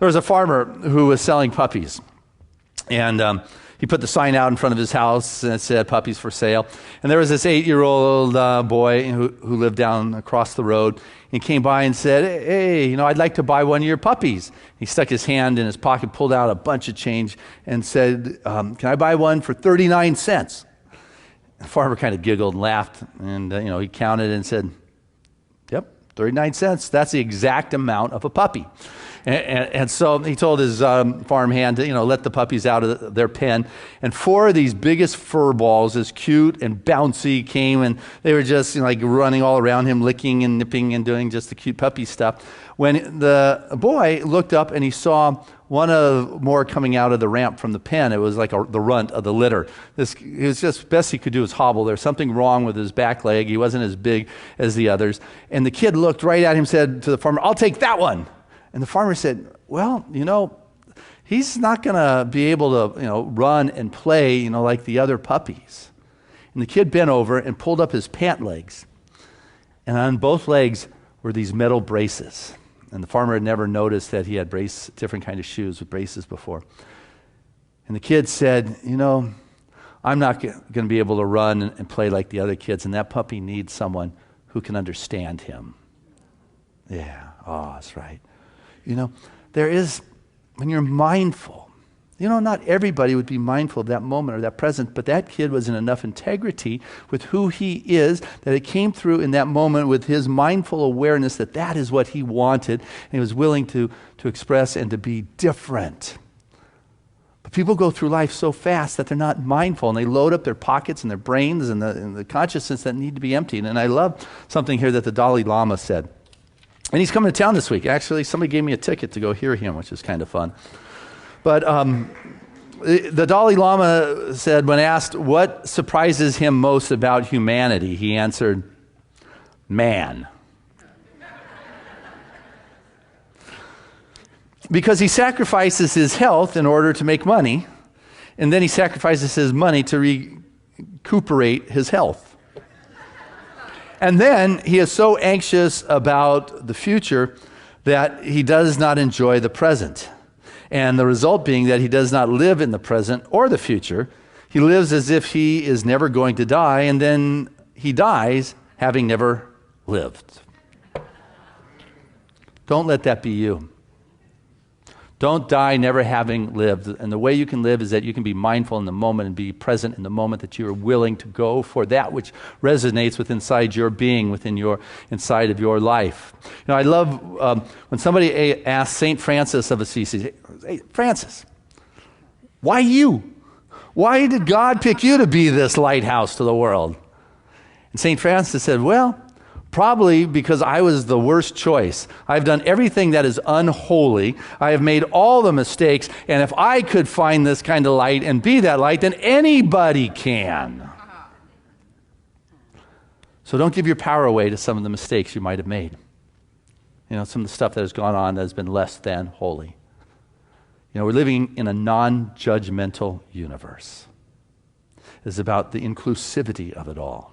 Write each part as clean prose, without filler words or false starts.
There was a farmer who was selling puppies, and he put the sign out in front of his house, and it said, "Puppies for sale." And there was this 8-year-old boy who lived down across the road, and came by and said, "Hey, I'd like to buy one of your puppies." He stuck his hand in his pocket, pulled out a bunch of change, and said, "Can I buy one for 39 cents?" The farmer kind of giggled and laughed, and he counted and said, "Yep, 39 cents. That's the exact amount of a puppy." And so he told his farm hand to let the puppies out of their pen. And 4 of these biggest fur balls, as cute and bouncy, came, and they were just like running all around him, licking and nipping and doing just the cute puppy stuff. When the boy looked up and he saw one more coming out of the ramp from the pen, it was like the runt of the litter. It was just best he could do was hobble. There's something wrong with his back leg. He wasn't as big as the others. And the kid looked right at him, said to the farmer, "I'll take that one." And the farmer said, "Well, he's not going to be able to, run and play, like the other puppies." And the kid bent over and pulled up his pant legs. And on both legs were these metal braces. And the farmer had never noticed that he had different kind of shoes with braces before. And the kid said, "I'm not going to be able to run and play like the other kids, and that puppy needs someone who can understand him." Yeah, that's right. There is, when you're mindful, not everybody would be mindful of that moment or that present, but that kid was in enough integrity with who he is that it came through in that moment with his mindful awareness that that is what he wanted, and he was willing to express and to be different. But people go through life so fast that they're not mindful, and they load up their pockets and their brains and the consciousness that need to be emptied. And I love something here that the Dalai Lama said. And he's coming to town this week. Actually, somebody gave me a ticket to go hear him, which is kind of fun. But the Dalai Lama said, when asked what surprises him most about humanity, he answered, "Man." Because he sacrifices his health in order to make money, and then he sacrifices his money to recuperate his health. And then he is so anxious about the future that he does not enjoy the present. And the result being that he does not live in the present or the future. He lives as if he is never going to die, and then he dies having never lived. Don't let that be you. Don't die never having lived. And the way you can live is that you can be mindful in the moment and be present in the moment, that you are willing to go for that which resonates with inside your being, inside of your life. I love when somebody asks St. Francis of Assisi, "Hey, Francis, why you? Why did God pick you to be this lighthouse to the world?" And St. Francis said, "Well, probably because I was the worst choice. I've done everything that is unholy. I have made all the mistakes. And if I could find this kind of light and be that light, then anybody can." So don't give your power away to some of the mistakes you might have made. Some of the stuff that has gone on that has been less than holy. We're living in a non-judgmental universe. It's about the inclusivity of it all.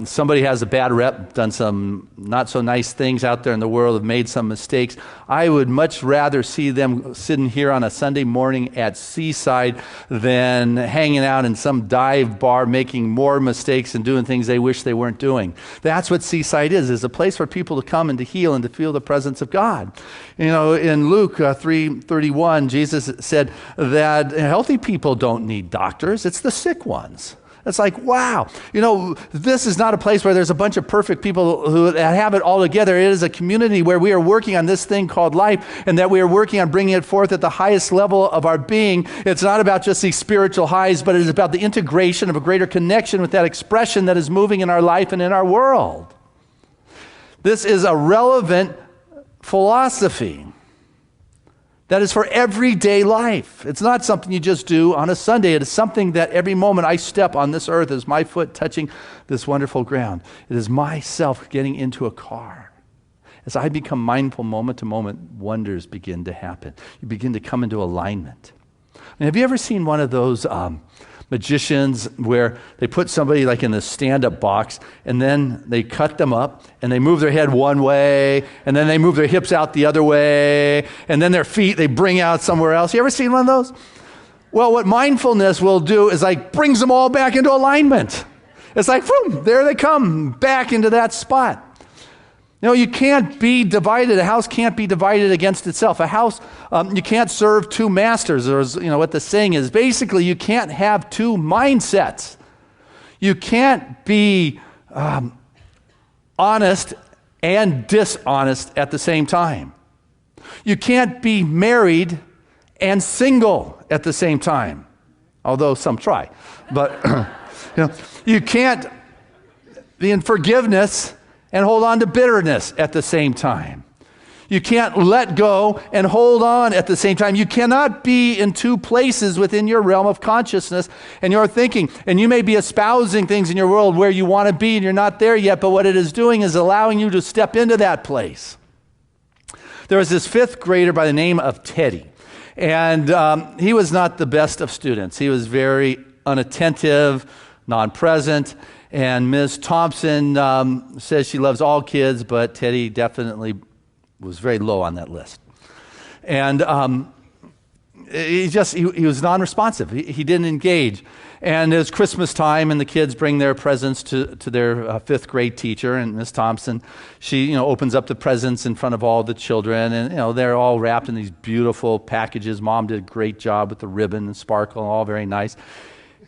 Somebody has a bad rep, done some not so nice things out there in the world, have made some mistakes. I would much rather see them sitting here on a Sunday morning at Seaside than hanging out in some dive bar making more mistakes and doing things they wish they weren't doing. That's what Seaside is a place for people to come and to heal and to feel the presence of God. In Luke 3:31, Jesus said that healthy people don't need doctors, it's the sick ones. It's like, wow, this is not a place where there's a bunch of perfect people who have it all together. It is a community where we are working on this thing called life, and that we are working on bringing it forth at the highest level of our being. It's not about just these spiritual highs, but it is about the integration of a greater connection with that expression that is moving in our life and in our world. This is a relevant philosophy that is for everyday life. It's not something you just do on a Sunday. It is something that every moment I step on this earth is my foot touching this wonderful ground. It is myself getting into a car. As I become mindful moment to moment, wonders begin to happen. You begin to come into alignment. And have you ever seen one of those magicians where they put somebody like in a stand-up box, and then they cut them up, and they move their head one way, and then they move their hips out the other way, and then their feet they bring out somewhere else. You ever seen one of those? Well, what mindfulness will do is like brings them all back into alignment. It's like, boom, there they come, back into that spot. You can't be divided. A house can't be divided against itself. A house, you can't serve two masters. Or, what the saying is, basically, you can't have two mindsets. You can't be honest and dishonest at the same time. You can't be married and single at the same time, although some try. But you can't be in forgiveness and hold on to bitterness at the same time. You can't let go and hold on at the same time. You cannot be in two places within your realm of consciousness and your thinking. And you may be espousing things in your world where you want to be and you're not there yet, but what it is doing is allowing you to step into that place. There was this fifth grader by the name of Teddy. And he was not the best of students. He was very unattentive, non-present. And Ms. Thompson says she loves all kids, but Teddy definitely was very low on that list. And he was non-responsive. He didn't engage. And it was Christmas time, and the kids bring their presents to their fifth grade teacher. And Ms. Thompson, she opens up the presents in front of all the children, and they're all wrapped in these beautiful packages. Mom did a great job with the ribbon and sparkle, all very nice.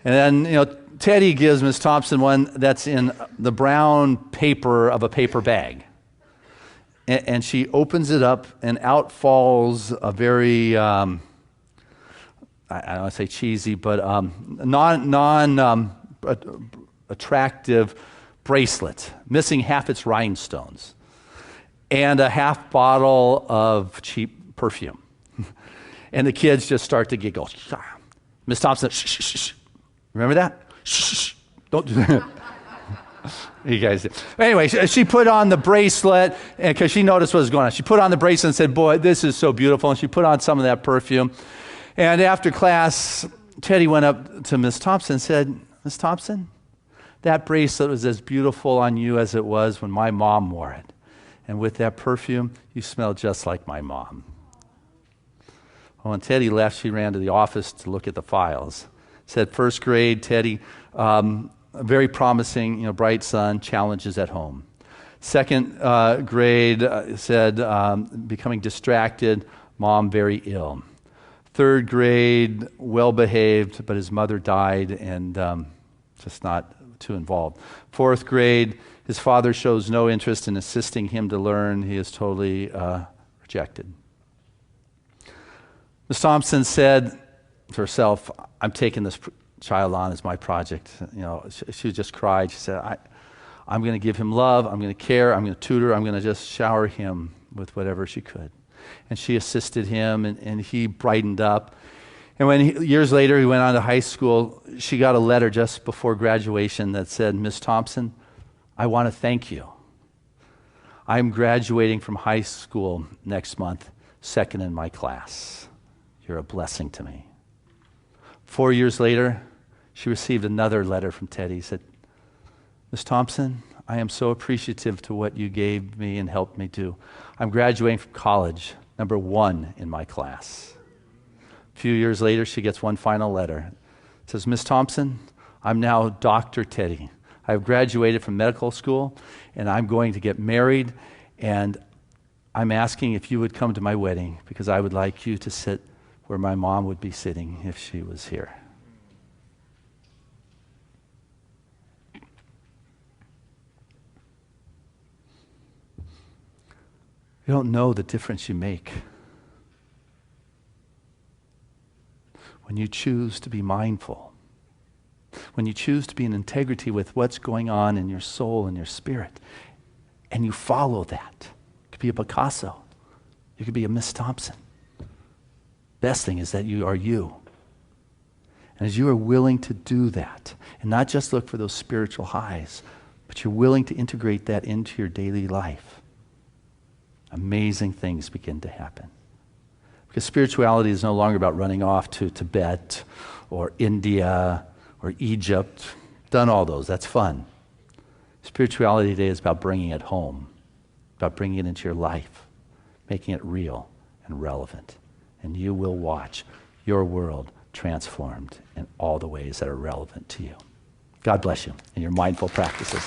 And then Teddy gives Ms. Thompson one that's in the brown paper of a paper bag. And she opens it up, and out falls a very, I don't want to say cheesy, but attractive bracelet, missing half its rhinestones, and a half bottle of cheap perfume. And the kids just start to giggle. Ms. Thompson, shh, shh, shh, shh. Remember that? Shh, don't do that. You guys did. Anyway, she put on the bracelet because she noticed what was going on. She put on the bracelet and said, boy, this is so beautiful. And she put on some of that perfume. And after class, Teddy went up to Miss Thompson and said, Miss Thompson, that bracelet was as beautiful on you as it was when my mom wore it. And with that perfume, you smell just like my mom. Well, when Teddy left, she ran to the office to look at the files. Said first grade, Teddy, a very promising, bright son, challenges at home. Second grade said becoming distracted, mom very ill. Third grade, well-behaved, but his mother died and just not too involved. Fourth grade, his father shows no interest in assisting him to learn. He is totally rejected. Ms. Thompson said to herself, I'm taking this child on as my project. She just cried. She said, I'm going to give him love. I'm going to care. I'm going to tutor. I'm going to just shower him with whatever she could. And she assisted him, and he brightened up. And when years later he went on to high school, she got a letter just before graduation that said, Miss Thompson, I want to thank you. I'm graduating from high school next month, second in my class. You're a blessing to me. 4 years later, she received another letter from Teddy. He said, Miss Thompson, I am so appreciative to what you gave me and helped me do. I'm graduating from college, number 1 in my class. A few years later, she gets one final letter. It says, Miss Thompson, I'm now Dr. Teddy. I've graduated from medical school, and I'm going to get married, and I'm asking if you would come to my wedding because I would like you to sit where my mom would be sitting if she was here. You don't know the difference you make when you choose to be mindful, when you choose to be in integrity with what's going on in your soul and your spirit, and you follow that. You could be a Picasso. You could be a Miss Thompson. Best thing is that you are you. And as you are willing to do that, and not just look for those spiritual highs, but you're willing to integrate that into your daily life, amazing things begin to happen. Because spirituality is no longer about running off to Tibet or India or Egypt. Done all those. That's fun. Spirituality today is about bringing it home, about bringing it into your life, making it real and relevant. And you will watch your world transformed in all the ways that are relevant to you. God bless you in your mindful practices.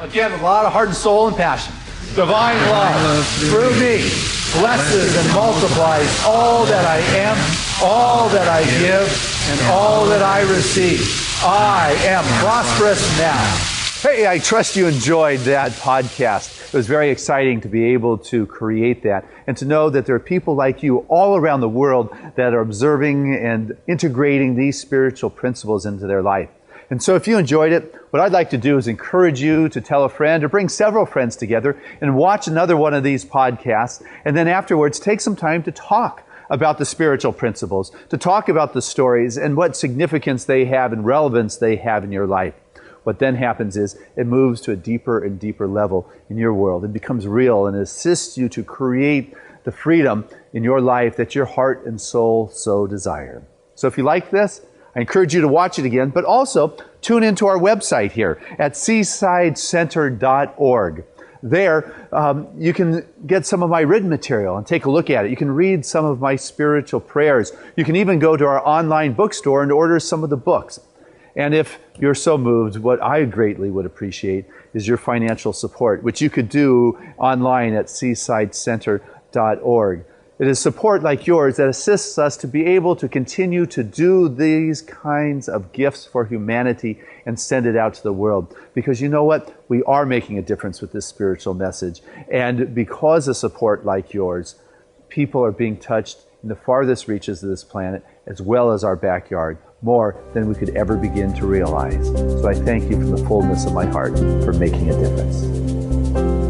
Again, a lot of heart and soul and passion. Divine love through me blesses and multiplies all that I am, all that I give, and all that I receive. I am prosperous now. Hey, I trust you enjoyed that podcast. It was very exciting to be able to create that and to know that there are people like you all around the world that are observing and integrating these spiritual principles into their life. And so if you enjoyed it, what I'd like to do is encourage you to tell a friend or bring several friends together and watch another one of these podcasts. And then afterwards, take some time to talk about the spiritual principles, to talk about the stories and what significance they have and relevance they have in your life. What then happens is it moves to a deeper and deeper level in your world. It becomes real and assists you to create the freedom in your life that your heart and soul so desire. So if you like this, I encourage you to watch it again, but also tune into our website here at seasidecenter.org. There, you can get some of my written material and take a look at it. You can read some of my spiritual prayers. You can even go to our online bookstore and order some of the books. And if you're so moved, what I greatly would appreciate is your financial support, which you could do online at seasidecenter.org. It is support like yours that assists us to be able to continue to do these kinds of gifts for humanity and send it out to the world. Because you know what? We are making a difference with this spiritual message. And because of support like yours, people are being touched in the farthest reaches of this planet, as well as our backyard, more than we could ever begin to realize. So I thank you from the fullness of my heart for making a difference.